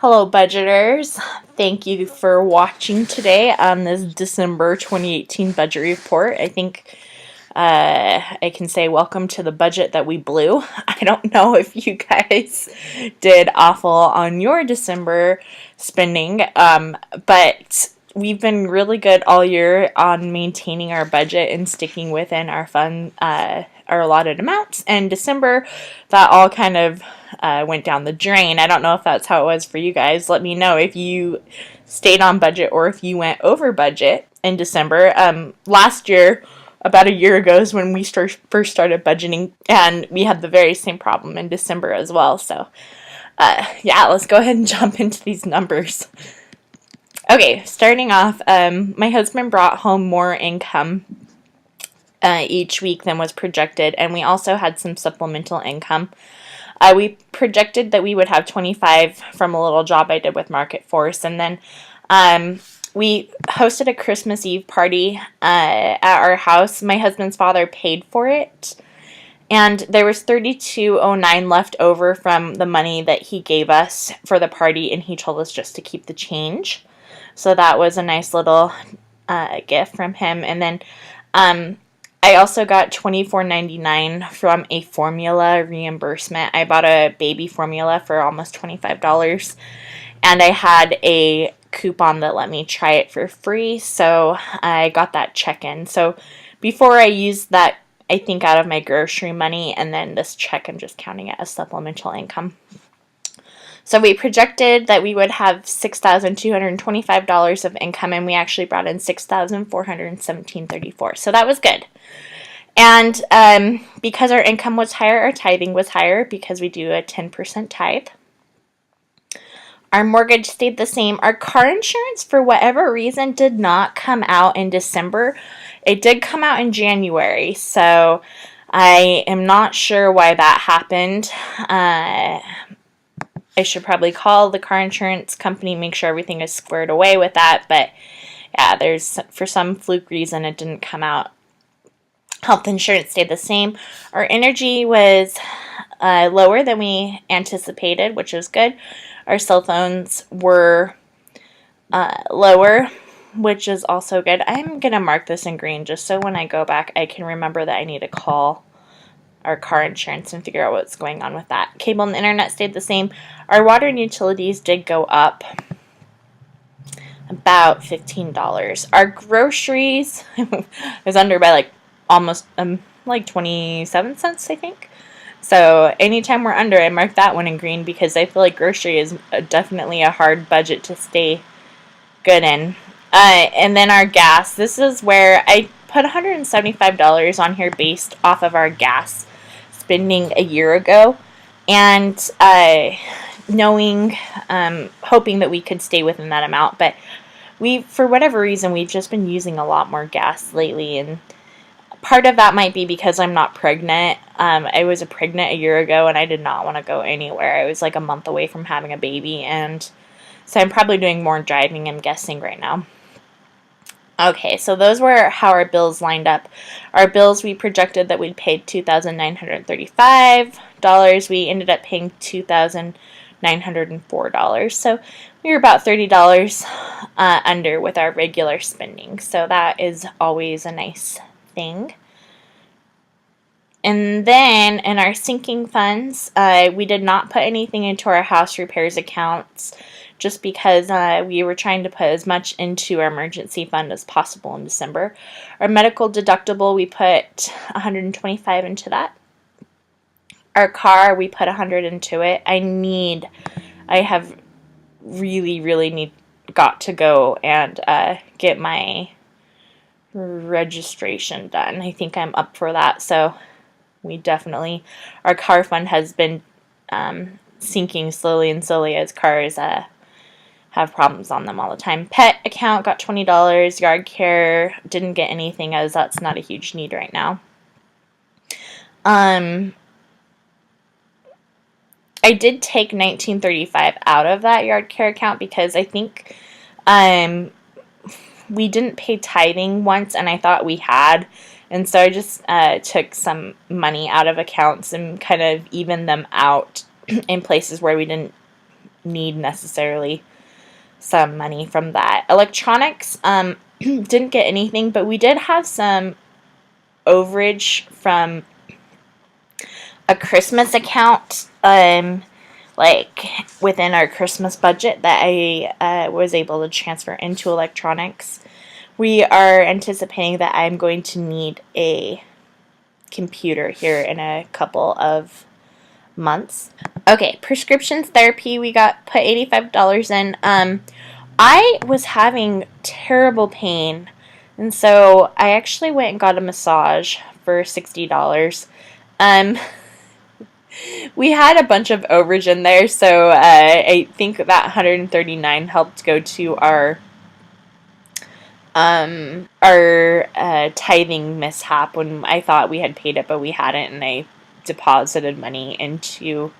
Hello, budgeters. Thank you for watching today on this December 2018 budget report. I think I can say welcome to the budget that we blew. I don't know if you guys did awful on your December spending, but we've been really good all year on maintaining our budget and sticking within our allotted amounts. And December, that all kind of went down the drain. I don't know if that's how it was for you guys. Let me know if you stayed on budget or if you went over budget in December. Last year, about a year ago, is when we first started budgeting, and we had the very same problem in December as well. So, yeah, let's go ahead and jump into these numbers. Okay, starting off, my husband brought home more income each week than was projected, and we also had some supplemental income. We projected that we would have 25 from a little job I did with Market Force, and then we hosted a Christmas Eve party at our house. My husband's father paid for it, and there was $32.09 left over from the money that he gave us for the party, and he told us just to keep the change. So that was a nice little gift from him. And then I also got $24.99 from a formula reimbursement. I bought a baby formula for almost $25, and I had a coupon that let me try it for free, so I got that check in. So before I used that, I think, out of my grocery money, and then this check I'm just counting it as supplemental income. So we projected that we would have $6,225 of income, and we actually brought in $6,417.34. So that was good. And because our income was higher, our tithing was higher because we do a 10% tithe. Our mortgage stayed the same. Our car insurance, for whatever reason, did not come out in December. It did come out in January, so I am not sure why that happened. I should probably call the car insurance company, make sure everything is squared away with that, but yeah, for some fluke reason it didn't come out. Health insurance stayed the same. Our energy was lower than we anticipated, which was good. Our cell phones were lower, which is also good. I'm going to mark this in green just so when I go back I can remember that I need to call our car insurance and figure out what's going on with that. Cable and internet stayed the same. Our water and utilities did go up about $15. Our groceries is under by almost 27 cents, I think. So anytime we're under, I mark that one in green because I feel like grocery is definitely a hard budget to stay good in. And then our gas. This is where I put $175 on here based off of our gas spending a year ago, and hoping that we could stay within that amount. But for whatever reason, we've just been using a lot more gas lately, and part of that might be because I'm not pregnant. I was pregnant a year ago, and I did not want to go anywhere. I was like a month away from having a baby, and so I'm probably doing more driving, I'm guessing, right now. Okay, so those were how our bills lined up. Our bills, we projected that we'd pay $2,935. We ended up paying $2,904. So we were about $30 under with our regular spending. So that is always a nice thing. And then in our sinking funds, we did not put anything into our house repairs accounts just because we were trying to put as much into our emergency fund as possible in December. Our medical deductible, we put $125 into that. Our car, we put $100 into it. I have really got to go and get my registration done. I think I'm up for that, so our car fund has been sinking slowly as cars have problems on them all the time. Pet account got $20. Yard care didn't get anything as that's not a huge need right now. I did take $19.35 out of that yard care account because I think we didn't pay tithing once, and I thought we had. And so I just took some money out of accounts and kind of evened them out in places where we didn't need necessarily some money from that. Electronics, didn't get anything, but we did have some overage from a Christmas account, like within our Christmas budget that I was able to transfer into electronics. We are anticipating that I'm going to need a computer here in a couple of months. Okay, prescriptions therapy, we got put $85 in. I was having terrible pain, and so I actually went and got a massage for $60. We had a bunch of overage in there, so I think that $139 helped go to our tithing mishap when I thought we had paid it, but we hadn't, and I deposited money into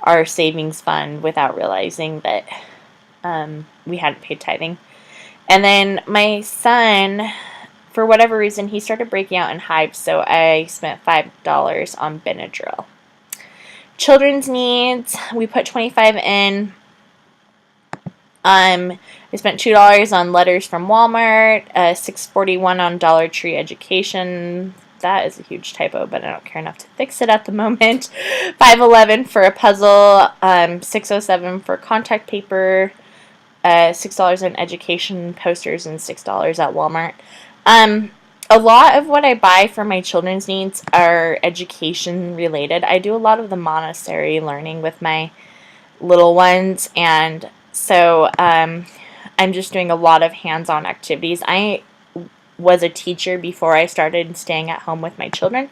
our savings fund without realizing that we hadn't paid tithing. And then my son, for whatever reason, he started breaking out in hives, so I spent $5 on Benadryl. Children's needs, we put $25 in. I spent $2 on letters from Walmart, $6.41 on Dollar Tree education. That is a huge typo, but I don't care enough to fix it at the moment. $5.11 for a puzzle, $6.07 for contact paper, $6 in education posters, and $6 at Walmart. A lot of what I buy for my children's needs are education related. I do a lot of the Montessori learning with my little ones, and so I'm just doing a lot of hands-on activities. I was a teacher before I started staying at home with my children,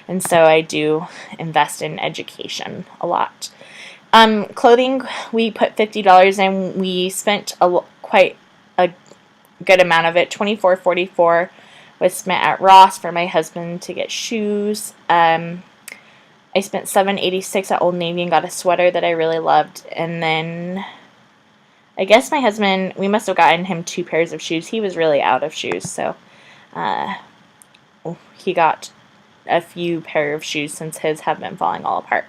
and so I do invest in education a lot. Clothing, we put $50 in. We spent quite a good amount of it. $24.44 was spent at Ross for my husband to get shoes. I spent $7.86 at Old Navy and got a sweater that I really loved. And then I guess my husband, we must have gotten him 2 pairs of shoes. He was really out of shoes, so he got a few pair of shoes since his have been falling all apart.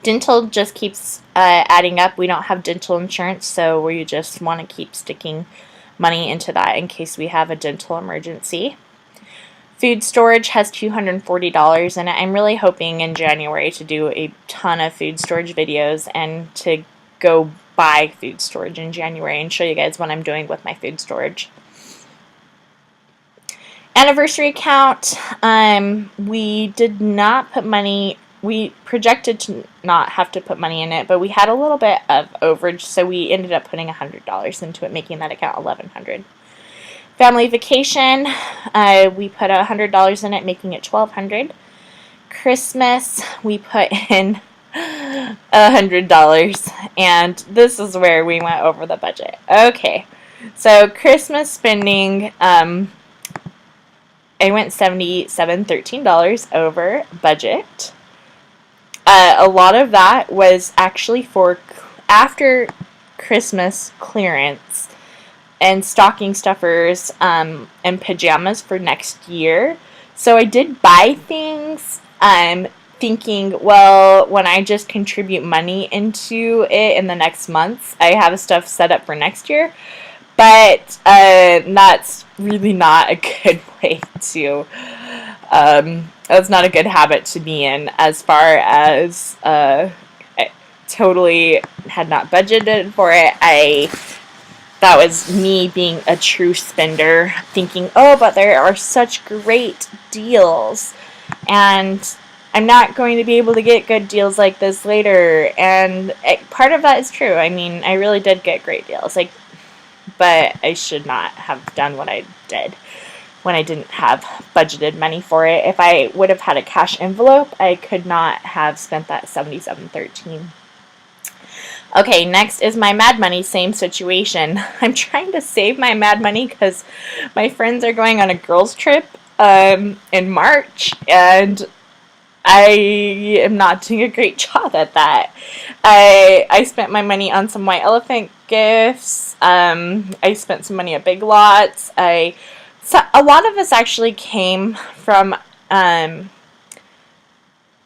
Dental just keeps adding up. We don't have dental insurance, so we just want to keep sticking money into that in case we have a dental emergency. Food storage has $240 in it. I'm really hoping in January to do a ton of food storage videos and to go buy food storage in January and show you guys what I'm doing with my food storage. Anniversary account, we did not put money. We projected to not have to put money in it, but we had a little bit of overage, so we ended up putting $100 into it, making that account $1,100. Family vacation, we put $100 in it, making it $1,200. Christmas, we put in $100, and this is where we went over the budget. Okay, so Christmas spending, I went $13 over budget. A lot of that was actually for after Christmas clearance and stocking stuffers and pajamas for next year. So I did buy things thinking, well, when I just contribute money into it in the next months, I have stuff set up for next year. But that's really not a good way to that's not a good habit to be in, as far as I totally had not budgeted for it. That was me being a true spender, thinking, oh, but there are such great deals, and I'm not going to be able to get good deals like this later. And part of that is true. I mean, I really did get great deals, but I should not have done what I did when I didn't have budgeted money for it. If I would have had a cash envelope, I could not have spent that $77.13. Okay, next is my Mad Money, same situation. I'm trying to save my Mad Money because my friends are going on a girls' trip in March, and I am not doing a great job at that. I spent my money on some white elephant gifts. I spent some money at Big Lots. So a lot of this actually came from my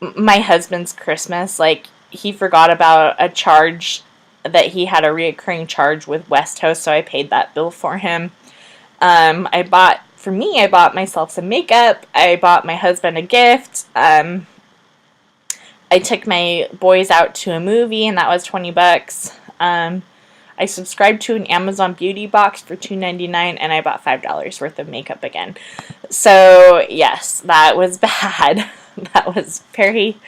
husband's Christmas. Like, he forgot about a charge that he had a reoccurring charge with West Coast, so I paid that bill for him. I bought myself some makeup. I bought my husband a gift. I took my boys out to a movie, and that was $20. I subscribed to an Amazon beauty box for $2.99, and I bought $5 worth of makeup again. So yes, that was bad. That was very,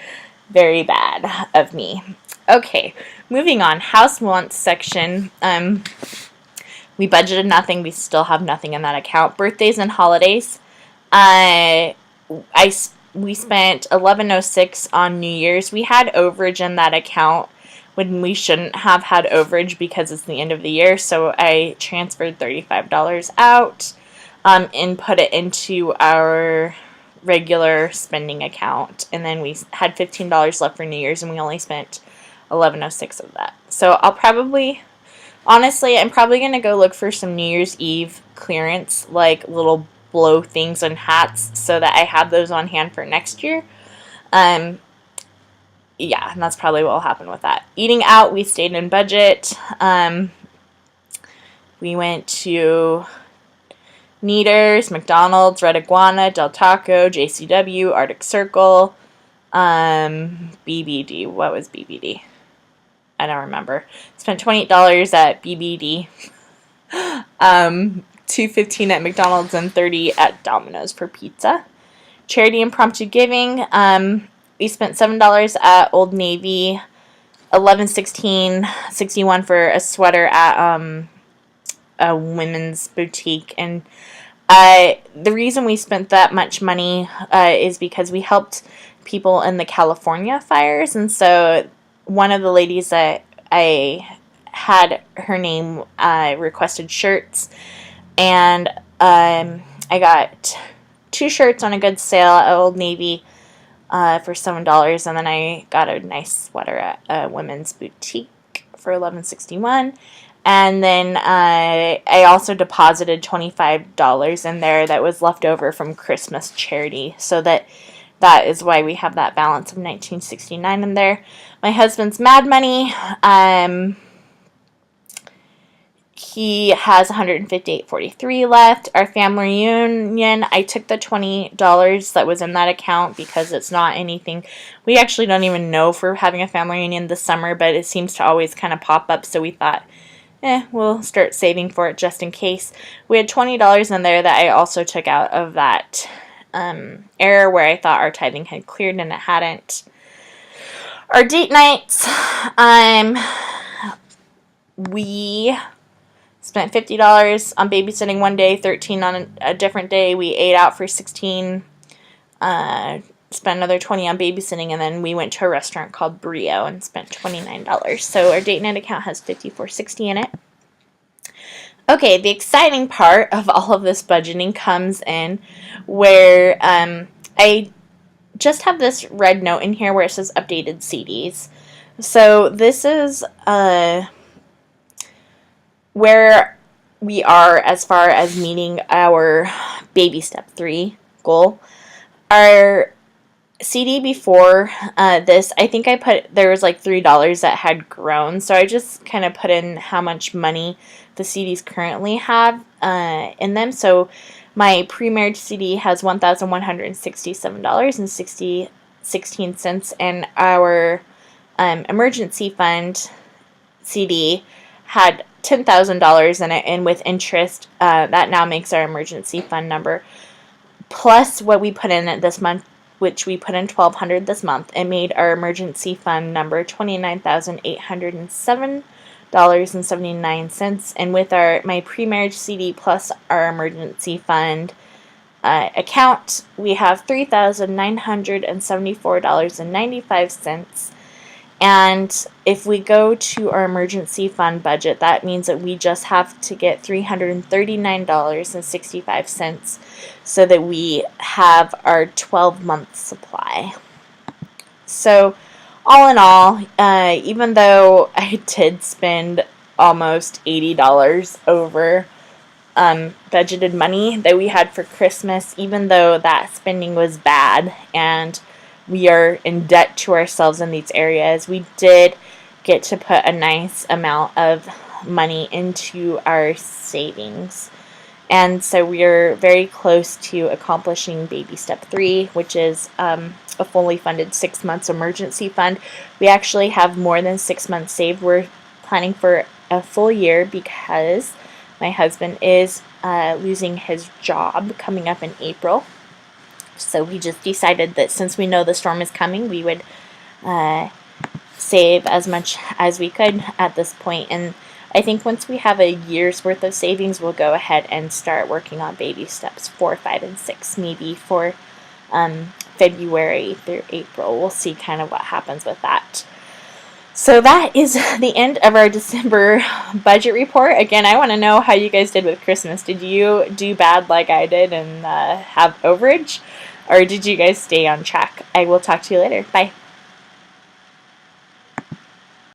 very bad of me. Okay, moving on. House wants section. We budgeted nothing. We still have nothing in that account. Birthdays and holidays. We spent $11.06 on New Year's. We had overage in that account when we shouldn't have had overage because it's the end of the year. So I transferred $35 out and put it into our regular spending account. And then we had $15 left for New Year's, and we only spent $11.06 of that. So honestly, I'm probably going to go look for some New Year's Eve clearance, like little blow things and hats, so that I have those on hand for next year. Yeah, and that's probably what will happen with that. Eating out, we stayed in budget. We went to Kneaders, McDonald's, Red Iguana, Del Taco, JCW, Arctic Circle, BBD. What was BBD? I don't remember. Spent $28 at BBD. $2.15 at McDonald's and $30 at Domino's for pizza. Charity impromptu giving. We spent $7 at Old Navy, $11.61 for a sweater at a women's boutique. And the reason we spent that much money is because we helped people in the California fires, and so one of the ladies that I had her name requested shirts, and I got 2 shirts on a good sale at Old Navy for $7, and then I got a nice sweater at a women's boutique for $11.61. And then I also deposited $25 in there that was left over from Christmas charity, so that is why we have that balance of $19.69 in there. My husband's Mad Money, he has $158.43 left. Our family reunion, I took the $20 that was in that account because it's not anything. We actually don't even know if we're having a family reunion this summer, but it seems to always kind of pop up, so we thought, we'll start saving for it just in case. We had $20 in there that I also took out of that error where I thought our tithing had cleared and it hadn't. Our date nights, we spent $50 on babysitting one day, $13 on a different day. We ate out for $16, spent another $20 on babysitting, and then we went to a restaurant called Brio and spent $29. So our date night account has $54.60 in it. Okay, the exciting part of all of this budgeting comes in where I just have this red note in here where it says updated CDs. So this is where we are as far as meeting our baby step 3 goal. Our CD before this, I think there was like $3 that had grown, so I just kind of put in how much money the CDs currently have in them. So my pre-marriage CD has $1,167.16, and our emergency fund CD had $10,000 in it, and with interest, that now makes our emergency fund number, plus what we put in it this month, which we put in $1,200 this month, it made our emergency fund number $29,807.79. And with my pre-marriage CD plus our emergency fund account, we have $3,974.95. And if we go to our emergency fund budget, that means that we just have to get $339.65 so that we have our 12-month supply. So all in all, even though I did spend almost $80 over budgeted money that we had for Christmas, even though that spending was bad and we are in debt to ourselves in these areas, we did get to put a nice amount of money into our savings. And so we're very close to accomplishing baby step 3, which is a fully funded 6 months emergency fund. We actually have more than 6 months saved. We're planning for a full year because my husband is losing his job coming up in April. So we just decided that since we know the storm is coming, we would save as much as we could at this point. And I think once we have a year's worth of savings, we'll go ahead and start working on baby steps 4, 5, and 6, maybe for February through April. We'll see kind of what happens with that. So that is the end of our December budget report. Again, I want to know how you guys did with Christmas. Did you do bad like I did and have overage? Or did you guys stay on track? I will talk to you later. Bye.